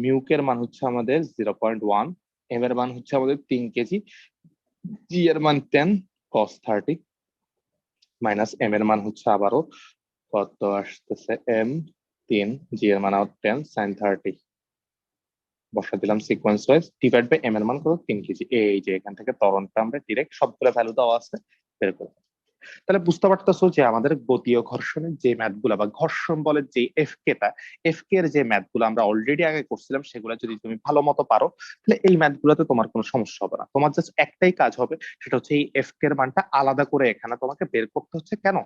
মিউ কে এর মান হচ্ছে আমাদের 0.1, এম এর মান হচ্ছে আমাদের 3 কেজি, জি এর মান 10 cos 30 মাইনাস এম এর মান হচ্ছে আবারও কত আসতেছে, এম 3, জি এর মান 10 sin 30 বসা দিলাম sequence wise, divide by M এর মান কত, 3 কেজি। এই যে এখান থেকে ত্বরণটা আমরা ডিরেক্ট সবগুলো ভ্যালু দেওয়া আছে বের করব। তাহলে বুঝতে পারতেছো যে আমাদের গতীয় ঘর্ষণের যে ম্যাথ গুলা বা ঘর্ষণ বলের যে এফ কে টা, এফ কে এর যে ম্যাথ গুলো আমরা অলরেডি আগে করছিলাম, সেগুলো যদি তুমি ভালো মতো পারো তাহলে এই ম্যাথ গুলোতে তোমার কোনো সমস্যা হবে না। তোমার জাস্ট একটাই কাজ হবে, সেটা হচ্ছে এই এফ কে এর মানটা আলাদা করে এখানে তোমাকে বের করতে হচ্ছে। কেন?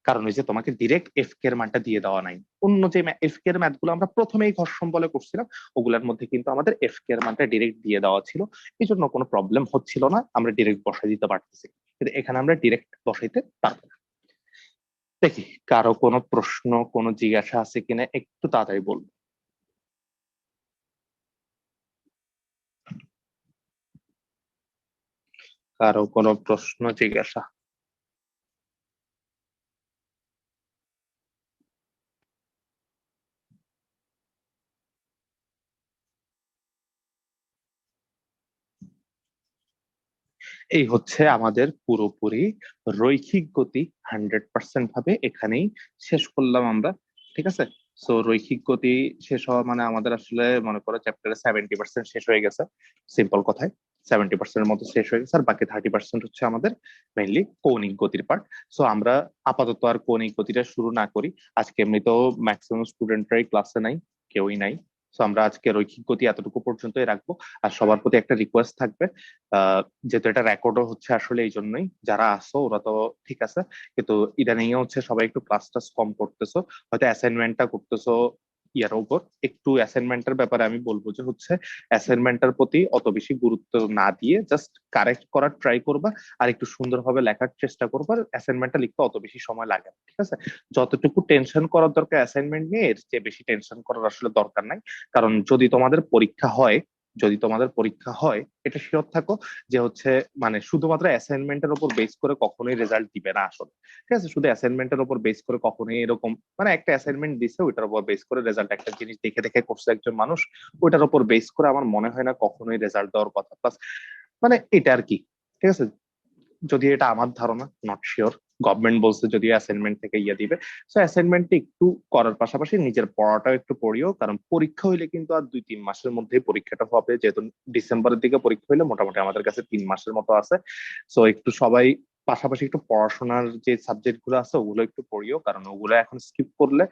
কারণ ওই যে তোমাকে ডিরেক্ট এফ কে এর মানটা দিয়ে দেওয়া নাই। অন্য যে এফ কে এর ম্যাথ গুলো আমরা প্রথমেই ঘর্ষণ বলে করছিলাম, ওগুলোর মধ্যে কিন্তু আমাদের এফ কে এর মানটা ডিরেক্ট দিয়ে দেওয়া ছিল। এই জন্য কোনো প্রবলেম হচ্ছিল না, আমরা ডিরেক্ট বসাই দিতে পারতেছি। কিন্তু এখানে আমরা ডিরেক্ট বসাইতে পারবো না। দেখি কারো কোনো প্রশ্ন কোনো জিজ্ঞাসা আছে কিনা, একটু তাড়াতাড়ি বলবো। কারো কোনো প্রশ্ন জিজ্ঞাসা? এই হচ্ছে আমাদের পুরোপুরি রৈখিক গতি 100% ভাবে এখানেই শেষ করলাম আমরা। ঠিক আছে, সো রৈখিক গতি শেষ হওয়া মানে আমাদের আসলে মনে করো চ্যাপ্টারে 70% শেষ হয়ে গেছে। সিম্পল কথায় 70% মতো শেষ হয়ে গেছে, আর বাকি 30% হচ্ছে আমাদের মেইনলি কৌণিক গতির পার্ট। সো আমরা আপাতত আর কৌণিক গতিটা শুরু না করি। আজকে এমনিতেও ম্যাক্সিমাম স্টুডেন্টরাই ক্লাসে নাই, কেউই নাই। সো আমরা আজকে রৈখিক গতি এতটুকু পর্যন্তই রাখবো। আর সবার প্রতি একটা রিকোয়েস্ট থাকবে, যেহেতু এটা রেকর্ডও হচ্ছে আসলে এই জন্যই, যারা আসো ওরা তো ঠিক আছে, কিন্তু ইদানিং হচ্ছে সবাই একটু ক্লাস টাস কম করতেছো, হয়তো অ্যাসাইনমেন্টটা করতেছো ইয়ার উপর। একটু অ্যাসাইনমেন্টের ব্যাপারে আমি বলবো যে হচ্ছে অ্যাসাইনমেন্টের প্রতি অত বেশি গুরুত্ব না দিয়ে জাস্ট কারেক্ট করার ট্রাই করবা, আর একটু সুন্দরভাবে লেখার চেষ্টা করবা। অ্যাসাইনমেন্টটা লিখতে অত বেশি সময় লাগে না, ঠিক আছে? যতটুকু টেনশন করার দরকার অ্যাসাইনমেন্ট নিয়ে, এর চেয়ে বেশি টেনশন করার আসলে দরকার নাই। কারণ যদি তোমাদের পরীক্ষা হয়, যদি তোমাদের পরীক্ষা হয়, এটা শিওর থাকো যে হচ্ছে মানে শুধুমাত্র অ্যাসাইনমেন্টের উপর বেস করে কখনোই রেজাল্ট দিবে না আসলে। ঠিক আছে, শুধু অ্যাসাইনমেন্টের উপর বেস করে কখনোই এরকম মানে একটা অ্যাসাইনমেন্ট দিছে ওইটার উপর বেস করে রেজাল্ট, একটা জিনিস দেখে দেখে করছে একজন মানুষ, ওইটার উপর বেস করে আমার মনে হয় না কখনোই রেজাল্ট দেওয়ার কথা। প্লাস মানে এটা আর কি, ঠিক আছে? যদি এটা আমার ধারণা, নট শিওর, গভর্নমেন্ট বলছে যদি অ্যাসাইনমেন্ট থেকে ইয়ে দিবে। সো অ্যাসাইনমেন্টটা একটু করার পাশাপাশি নিজের পড়াটাও একটু পড়িও, কারণ পরীক্ষা হইলে কিন্তু আর 2-3 মাসের মধ্যেই পরীক্ষাটা হবে। যেহেতু ডিসেম্বরের দিকে পরীক্ষা হইলে মোটামুটি আমাদের কাছে 3 মাসের মতো আছে। সো একটু সবাই পাশাপাশি একটু পড়াশোনার যে সাবজেক্ট গুলো আছে ওগুলো একটু পড়িও, কারণ ওগুলো এখন স্কিপ করলে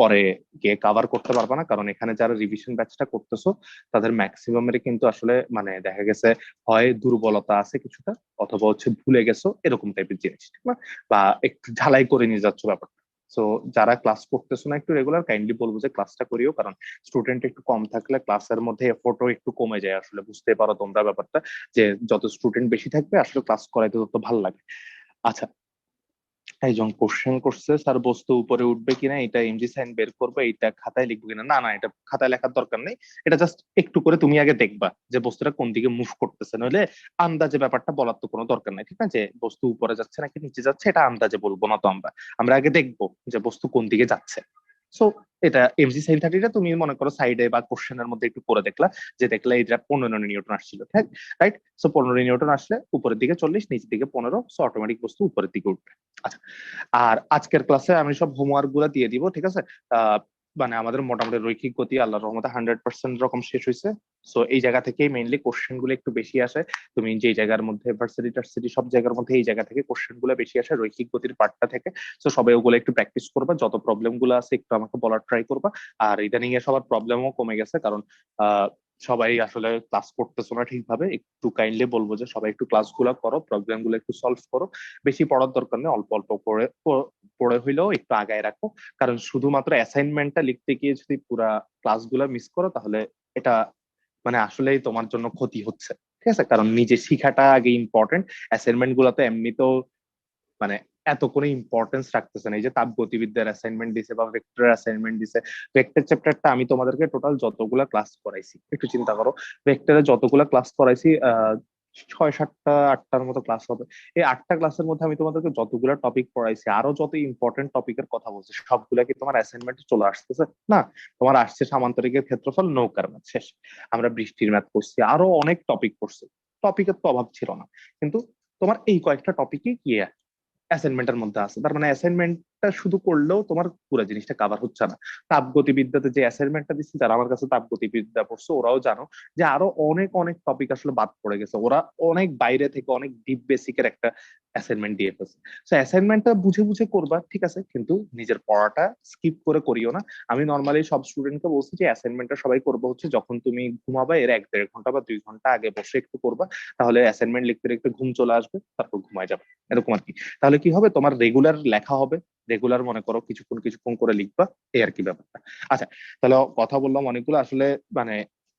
পরে গিয়ে কাভার করতে পারবা না, কারণ এখানে যারা রিভিশন ব্যাচটা করতেছো তাদের ম্যাক্সিমামের কিন্তু আসলে মানে দেখা গেছে হয় দুর্বলতা আছে কিছুটা, অথবা হচ্ছে ভুলে গেছো এরকম টাইপের জিনিস, ঠিক না? বা একটু ঝালাই করে নিয়ে যাচ্ছ ব্যাপারটা। সো যারা ক্লাস করতেছো না একটু রেগুলার, কাইন্ডলি বলবো যে ক্লাসটা করিও, কারণ স্টুডেন্ট একটু কম থাকলে ক্লাসের মধ্যে এফোর্টও একটু কমে যায়। আসলে বুঝতে পারো তোমরা ব্যাপারটা, যে যত স্টুডেন্ট বেশি থাকবে আসলে ক্লাস করাইতে তত ভালো লাগে। আচ্ছা, একজন কোশ্চেন করছে স্যার বস্তু উপরে উঠবে কিনা এটা এমজি সাইন বের করবে, এটা খাতায় লিখবো কিনা। না না, এটা খাতায় লেখার দরকার নেই। এটা জাস্ট একটু করে তুমি আগে দেখবা যে বস্তুটা কোন দিকে মুভ করতেছে, নইলে আন্দাজে ব্যাপারটা বলার তো কোনো দরকার নাই, ঠিক না? যে বস্তু উপরে যাচ্ছে নাকি নিচে যাচ্ছে এটা আন্দাজে বলবো না তো আমরা, আমরা আগে দেখবো যে বস্তু কোন দিকে যাচ্ছে। সো এটা এমজি সাইন 30টা তুমি মনে করো সাইডে বা কোশ্চেনের মধ্যে একটু করে দেখলা, যে দেখলা এটা 15 নিউটন আসছিল, ঠিক রাইট? সো 15 নিউটন আসলে উপরের দিকে 40, নিচের দিকে 15, সো অটোমেটিক বস্তু উপরের দিকে উঠবে। আচ্ছা, আর আজকের ক্লাসে আমি সব হোমওয়ার্ক গুলা দিয়ে দিব, ঠিক আছে? আহ মানে আমাদের মোটামুটি রৈখিক গতি আল্লাহর রহমতে 100% রকম শেষ হয়েছে। সো এই জায়গা থেকেই মেইনলি কোশ্চেন গুলো একটু বেশি আসে। তুমি যে জায়গার মধ্যে ভার্সিটি টার্সিটি সব জায়গার মধ্যে এই জায়গা থেকে কোশ্চেন গুলো বেশি আসে, রৈখিক গতির পার্টটা থেকে। সো সবাই ওগুলো একটু প্র্যাকটিস করবা, যত প্রবলেম গুলো আছে একটু আমাকে বলার ট্রাই করবা। আর ইদানিং এ সবার প্রবলেমও কমে গেছে, কারণ আহ সবাই আসলে ক্লাস করতেছো না ঠিকভাবে। একটু কাইন্ডলি বলবো যে সবাই একটু ক্লাস গুলা করো, প্রবলেম গুলো একটু সলভ করো। বেশি পড়ার দরকার নেই, অল্প অল্প করে পড়ে হইলেও একটু আগায় রাখো। কারণ শুধুমাত্র অ্যাসাইনমেন্টটা লিখতে গিয়ে যদি পুরা ক্লাসগুলো মিস করো, তাহলে এটা মানে আসলেই তোমার জন্য ক্ষতি হচ্ছে, ঠিক আছে? কারণ নিজে শিখাটা আগে ইম্পর্টেন্ট। অ্যাসাইনমেন্ট গুলো তো এমনিতেও মানে এত কোনো ইম্পর্টেন্স রাখতেছে না। এই যে তাপগতিবিদ্যার অ্যাসাইনমেন্ট দিছে বা ভেক্টর অ্যাসাইনমেন্ট দিছে, ভেক্টর চ্যাপ্টারটা আমি তোমাদেরকে টোটাল যতগুলা ক্লাস করাইছি একটু চিন্তা করো, ভেক্টরে যতগুলা ক্লাস করাইছি 6, 7, 8টার মতো ক্লাস হবে। এই 8টা ক্লাসের মধ্যে আমি তোমাদেরকে যতগুলা টপিক পড়াইছি, আরো যত ইম্পর্টেন্ট টপিকের কথা বলছি, সবগুলা কি তোমার অ্যাসাইনমেন্টে চলে আসতেছে? না, তোমার আসছে সামান্তরিকের ক্ষেত্রফল, নৌকার ম্যাথ শেষ। আমরা বৃষ্টির ম্যাথ করছি, আরো অনেক টপিক করছি। টপিকের তো অভাব ছিল না, কিন্তু তোমার এই কয়েকটা টপিকই কি অ্যাসাইনমেন্টের মধ্যে আছে। তার মানে অ্যাসাইনমেন্টটা শুধু করলেও তোমার পুরো জিনিসটা কাভার হচ্ছে না। তাপগতিবিদ্যাতে যে অ্যাসাইনমেন্টটা দিচ্ছি, যারা আমার কাছে তাপগতিবিদ্যা পড়ছে ওরাও জানো যে আরো অনেক অনেক টপিক আসলে বাদ পড়ে গেছে। ওরা অনেক বাইরে থেকে অনেক ডিপ বেসিকের একটা অ্যাসাইনমেন্ট দিয়ে ফেলছে। তো অ্যাসাইনমেন্টটা বুঝে বুঝে করবা, ঠিক আছে, কিন্তু নিজের পড়াটা স্কিপ করে করিও না। আমি নর্মালি সব স্টুডেন্টকে বলছি যে অ্যাসাইনমেন্টটা সবাই করবো হচ্ছে যখন তুমি ঘুমাবা, এর 1-1.5 ঘন্টা বা 2 ঘন্টা আগে বসে একটু করবা। তাহলে অ্যাসাইনমেন্ট লিখতে লিখতে ঘুম চলে আসবে, তারপর ঘুমায় যাবে, এরকম আর কি। তাহলে কি হবে, তোমার রেগুলার লেখা হবে। রেগুলার মনে করো কিছুক্ষণ কিছুক্ষণ করে লিখবা, এই আর কি ব্যাপারটা। আচ্ছা, তাহলে কথা বললাম অনেকগুলো আসলে, মানে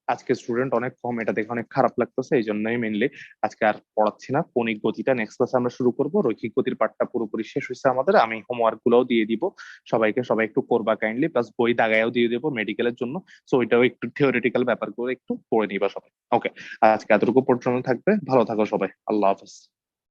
আজকে স্টুডেন্ট অনেক কম, এটা দেখে অনেক খারাপ লাগতেছে। এই জন্যই মেনলি আজকে আর পড়াচ্ছি না। কণিক গতিটা নেক্সট ক্লাসে আমরা শুরু করবো। রৈখিক গতির পার্টটা পুরোপুরি শেষ হয়েছে আমাদের। আমি হোমওয়ার্ক গুলোও দিয়ে দিব সবাইকে, সবাই একটু করবা কাইন্ডলি, প্লাস বই দাগায়ও দিয়ে দেবো মেডিকেলের জন্য। সো ওইটাও একটু থিওরিটিক্যাল ব্যাপারগুলো একটু পড়ে নিবা সবাই। ওকে, আজকে এতটুকু পর্যন্ত থাকবে। ভালো থাকো সবাই, আল্লাহ হাফেজ।